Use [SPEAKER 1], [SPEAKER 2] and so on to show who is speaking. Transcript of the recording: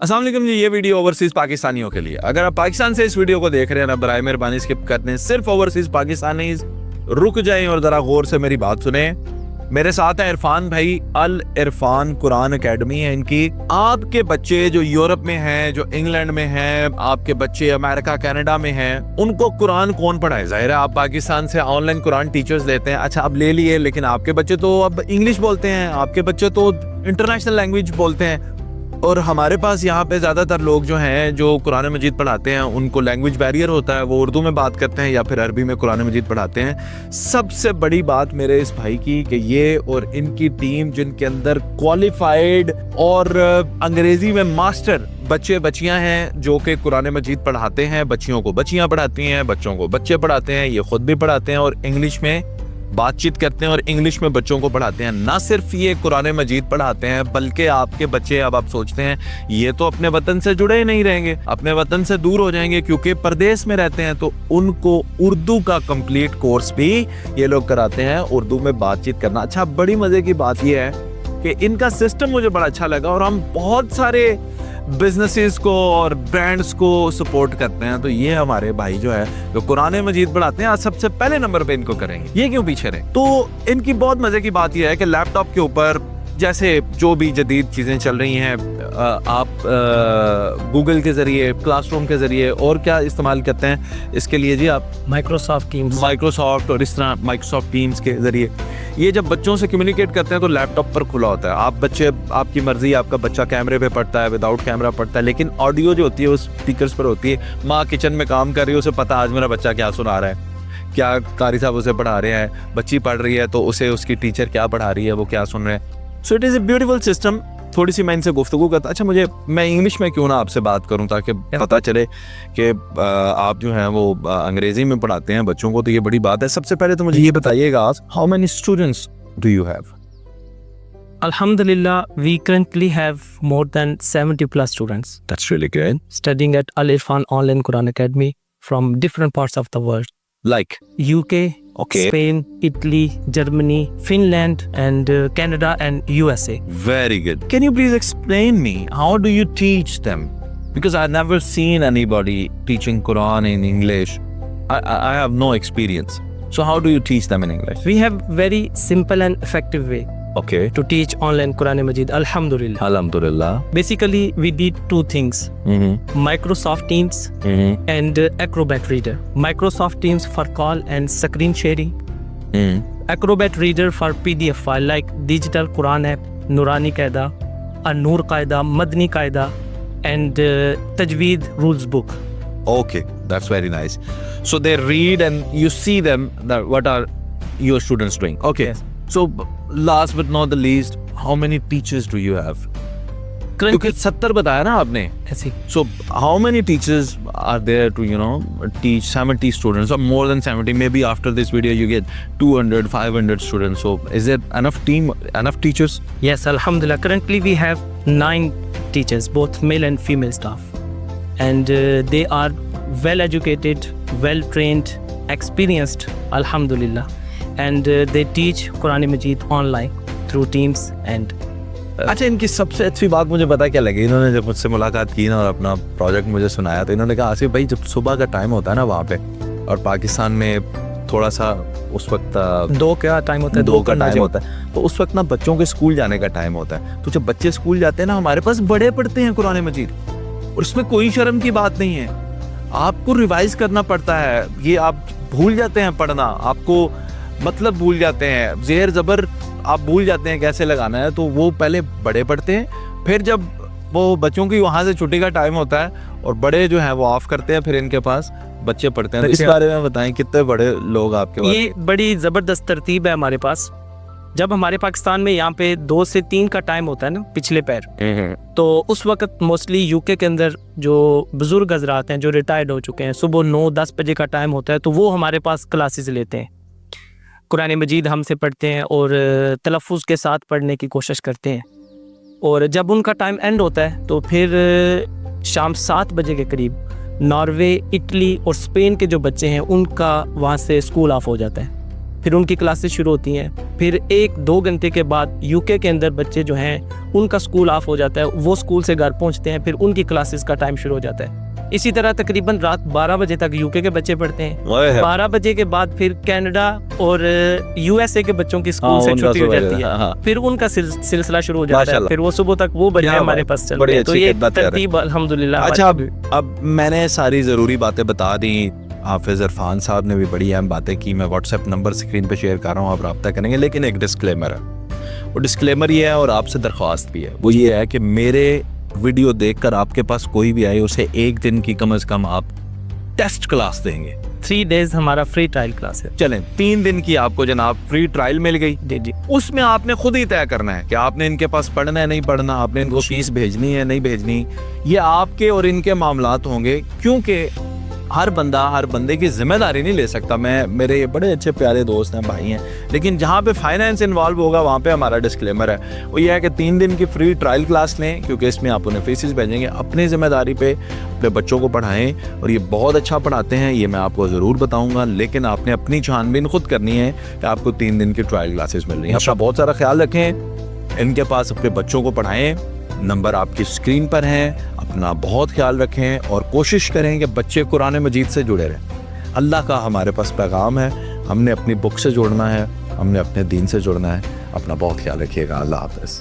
[SPEAKER 1] अस्सलाम वालेकुम जी, ये वीडियो ओवरसीज पाकिस्तानियों के लिए। अगर आप पाकिस्तान से इस वीडियो को देख रहे हैं ना, बराए मेहरबानी स्किप करने, सिर्फ ओवरसीज पाकिस्तानी रुक जाएं और जरा गौर से मेरी बात सुने। मेरे साथ है इरफान भाई, अल इरफान कुरान एकेडमी है इनकी। आपके बच्चे जो यूरोप में हैं, जो इंग्लैंड में हैं, आपके बच्चे अमेरिका कनाडा में हैं, उनको कुरान कौन पढ़ाए? जाहिर है आप पाकिस्तान से ऑनलाइन कुरान टीचर्स लेते हैं, अच्छा अब ले लिए, लेकिन आपके बच्चे तो अब इंग्लिश बोलते हैं, आपके बच्चे तो इंटरनेशनल लैंग्वेज बोलते हैं। और हमारे पास यहाँ पे ज़्यादातर लोग जो हैं जो कुरान मजीद पढ़ाते हैं, उनको लैंग्वेज बैरियर होता है, वो उर्दू में बात करते हैं या फिर अरबी में कुरान मजीद पढ़ाते हैं। सबसे बड़ी बात मेरे इस भाई की कि ये और इनकी टीम, जिनके अंदर क्वालिफाइड और अंग्रेज़ी में मास्टर बच्चे बच्चियां हैं जो कि कुरान मजीद पढ़ाते हैं, बच्चियों को बच्चियां पढ़ाती हैं, बच्चों को बच्चे पढ़ाते हैं, ये खुद भी पढ़ाते हैं और इंग्लिश में बातचीत करते हैं और इंग्लिश में बच्चों को पढ़ाते हैं। ना सिर्फ ये कुरान मजीद पढ़ाते हैं, बल्कि आपके बच्चे, अब आप सोचते हैं ये तो अपने वतन से जुड़े ही नहीं रहेंगे, अपने वतन से दूर हो जाएंगे क्योंकि परदेश में रहते हैं, तो उनको उर्दू का कंप्लीट कोर्स भी ये लोग कराते हैं, उर्दू में बातचीत करना। अच्छा, बड़ी मजे की बात ये है कि इनका सिस्टम मुझे बड़ा अच्छा लगा और हम बहुत सारे बिजनेसेस को और ब्रांड्स को सपोर्ट करते हैं। तो ये हमारे भाई जो है जो कुरान मजीद पढ़ाते हैं, आज सबसे पहले नंबर पे इनको करेंगे। ये क्यों पीछे रहे? तो इनकी बहुत मजे की बात यह है कि लैपटॉप के ऊपर जैसे जो भी जदीद चीज़ें चल रही हैं, आप गूगल के ज़रिए, क्लासरूम के ज़रिए और क्या इस्तेमाल करते हैं इसके लिए जी? आप माइक्रोसॉफ्ट और इस तरह माइक्रोसॉफ्ट टीम्स के ज़रिए ये जब बच्चों से कम्युनिकेट करते हैं तो लैपटॉप पर खुला होता है। आप बच्चे, आपकी मर्जी, आपका बच्चा कैमरे पे पढ़ता है, विदाउट कैमरा पढ़ता है, लेकिन ऑडियो जो होती है वो स्पीकर्स पर होती है। माँ किचन में काम कर रही है, उसे पता आज मेरा बच्चा क्या सुना रहा है, क्या कारी साहब उसे पढ़ा रहे हैं। बच्ची पढ़ रही है तो उसे उसकी टीचर क्या पढ़ा रही है, वो क्या सुन रहे हैं। So it is a beautiful system. थोड़ी सी मैं इनसे गुफ्तगू करता। अच्छा, मैं इंग्लिश में क्यों ना आपसे बात करूं ताकि पता चले कि आप जो हैं वो अंग्रेजी में पढ़ाते हैं बच्चों को, तो ये बड़ी बात है। सबसे पहले तो मुझे ये बताइएगा, how many students do you have?
[SPEAKER 2] Alhamdulillah, we currently have more than 70 plus students
[SPEAKER 1] That's really good.
[SPEAKER 2] studying at Al Irfan Online Quran Academy from different parts of the world.
[SPEAKER 1] Like
[SPEAKER 2] UK,
[SPEAKER 1] Okay.
[SPEAKER 2] Spain, Italy, Germany, Finland, and Canada and USA.
[SPEAKER 1] very good. Can you please explain me how do you teach them? Because I've never seen anybody teaching Quran in English. I have no experience. So how do you teach them in English?
[SPEAKER 2] We have very simple and effective way
[SPEAKER 1] Okay.
[SPEAKER 2] to teach online Quran Majid. Alhamdulillah.
[SPEAKER 1] Alhamdulillah.
[SPEAKER 2] Basically, we did two things:
[SPEAKER 1] Mm-hmm.
[SPEAKER 2] Microsoft Teams
[SPEAKER 1] Mm-hmm.
[SPEAKER 2] and Acrobat Reader. Microsoft Teams for call and screen sharing.
[SPEAKER 1] Mm-hmm.
[SPEAKER 2] Acrobat Reader for PDF file like Digital Quran app, Nurani Qaida, An-Nur Qaida, Madni Qaida, and Tajweed Rules book.
[SPEAKER 1] Okay, that's very nice. So they read and you see them that what are your students doing. Okay.
[SPEAKER 2] Yes.
[SPEAKER 1] So last but not the least, how many teachers do you have? क्योंकि 70 बताया ना आपने.
[SPEAKER 2] ऐसी
[SPEAKER 1] So how many teachers are there to, teach 70 students or more than 70? Maybe after this video you get 200, 500 students. So is there enough teachers?
[SPEAKER 2] Yes, Alhamdulillah. Currently we have 9 teachers, both male and female staff. And they are well educated, well trained, experienced, Alhamdulillah. And they teach Quran Majid online through Teams and
[SPEAKER 1] अच्छा, इनकी सबसे अच्छी बात मुझे पता क्या लगी, इन्होंने जब मुझसे मुलाकात की ना और अपना प्रोजेक्ट मुझे सुनाया, तो इन्होंने कहा आसिफ भाई, जब सुबह का टाइम होता है ना वहाँ पे, और पाकिस्तान में थोड़ा सा उस वक्त
[SPEAKER 2] 2 का टाइम होता है,
[SPEAKER 1] 2 का टाइम होता है, तो उस वक्त ना बच्चों के स्कूल जाने का टाइम होता है। तो जब बच्चे स्कूल जाते हैं ना, हमारे पास बड़े पढ़ते हैं कुरान मजीद और उसमें कोई शर्म की बात नहीं है। आपको रिवाइज करना पड़ता है, ये आप भूल जाते हैं पढ़ना, आपको मतलब भूल जाते हैं, ज़ेर ज़बर आप भूल जाते हैं कैसे लगाना है। तो वो पहले बड़े पढ़ते हैं, फिर जब वो बच्चों की वहाँ से छुट्टी का टाइम होता है और बड़े जो हैं वो ऑफ करते हैं, फिर इनके पास बच्चे पढ़ते हैं। तो इस बारे में बताएं, कितने बड़े लोग आपके पास?
[SPEAKER 2] ये बड़ी ज़बरदस्त तरतीब है हमारे पास। जब हमारे पाकिस्तान में यहाँ पे 2 से 3 का टाइम होता है ना, पिछले पैर, तो उस वक्त मोस्टली यूके के अंदर जो बुजुर्ग हजरात हैं जो रिटायर्ड हो चुके हैं, सुबह 9-10 बजे का टाइम होता है, तो वो हमारे पास क्लासेस लेते हैं, कुरान मजीद हमसे पढ़ते हैं और तलफ़ुज़ के साथ पढ़ने की कोशिश करते हैं। और जब उनका टाइम एंड होता है तो फिर शाम 7 बजे के करीब नॉर्वे, इटली और स्पेन के जो बच्चे हैं उनका वहाँ से स्कूल ऑफ हो जाता है। फिर उनकी क्लासेस शुरू होती हैं। फिर 1-2 घंटे के बाद यूके के अंदर बच्चे जो हैं उनका स्कूल ऑफ हो जाता है, वो स्कूल से घर पहुंचते हैं, फिर उनकी क्लासेस का टाइम शुरू हो जाता है। इसी तरह तकरीबन रात 12 बजे तक यूके के बच्चे पढ़ते हैं। 12 बजे के बाद फिर कनाडा और यूएसए के बच्चों की स्कूल से छुट्टी हो जाती है, फिर उनका सिलसिला शुरू हो जाता है, फिर वो सुबह तक वो बच्चे हमारे पास चल रहे हैं। तो ये तरतीब अल्हम्दुलिल्लाह।
[SPEAKER 1] अच्छा, अब मैंने सारी ज़रूरी बातें बता दी, हाफिज़ इरफान साहब ने भी बड़ी अहम बातें की। मैं व्हाट्सएप नंबर स्क्रीन पे शेयर कर रहा हूँ, आप रब्ता करेंगे। लेकिन एक डिस्क्लेमर है, वो डिस्क्लेमर ये है और आपसे दरख्वास्त भी है, वो ये है कि मेरे वीडियो देखकर आपके पास कोई भी आए उसे 1 दिन की कम से कम आप टेस्ट क्लास देंगे।
[SPEAKER 2] 3 डेज हमारा फ्री ट्रायल क्लास है।
[SPEAKER 1] चलें, 3 दिन की आपको जनाब फ्री ट्रायल मिल गई।
[SPEAKER 2] जी।
[SPEAKER 1] उसमें आपने खुद ही तय करना है कि आपने इनके पास पढ़ना है नहीं पढ़ना, आपने इनको फीस भेजनी है नहीं भेजनी। ये आपके और इनके मामलात होंगे, क्योंकि हर बंदा हर बंदे की जिम्मेदारी नहीं ले सकता। मेरे बड़े अच्छे प्यारे दोस्त हैं, भाई हैं, लेकिन जहाँ पे फाइनेंस इन्वॉल्व होगा वहाँ पे हमारा डिस्क्लेमर है। वो ये है कि 3 दिन की फ्री ट्रायल क्लास लें, क्योंकि इसमें आप उन्हें फीसिस भेजेंगे। अपनी जिम्मेदारी पे अपने बच्चों को पढ़ाएं, और ये बहुत अच्छा पढ़ाते हैं, ये मैं आपको ज़रूर बताऊँगा। लेकिन आपने अपनी छानबीन खुद करनी है कि आपको 3 दिन की ट्रायल क्लासेस मिल रही हैं। अपना बहुत सारा ख्याल रखें, इनके पास अपने बच्चों को पढ़ाएं। नंबर आपकी स्क्रीन पर हैं। अपना बहुत ख्याल रखें और कोशिश करें कि बच्चे कुरान मजीद से जुड़े रहें। अल्लाह का हमारे पास पैगाम है, हमने अपनी बुक से जुड़ना है, हमने अपने दीन से जुड़ना है। अपना बहुत ख्याल रखिएगा। अल्लाह हाफ़िज़।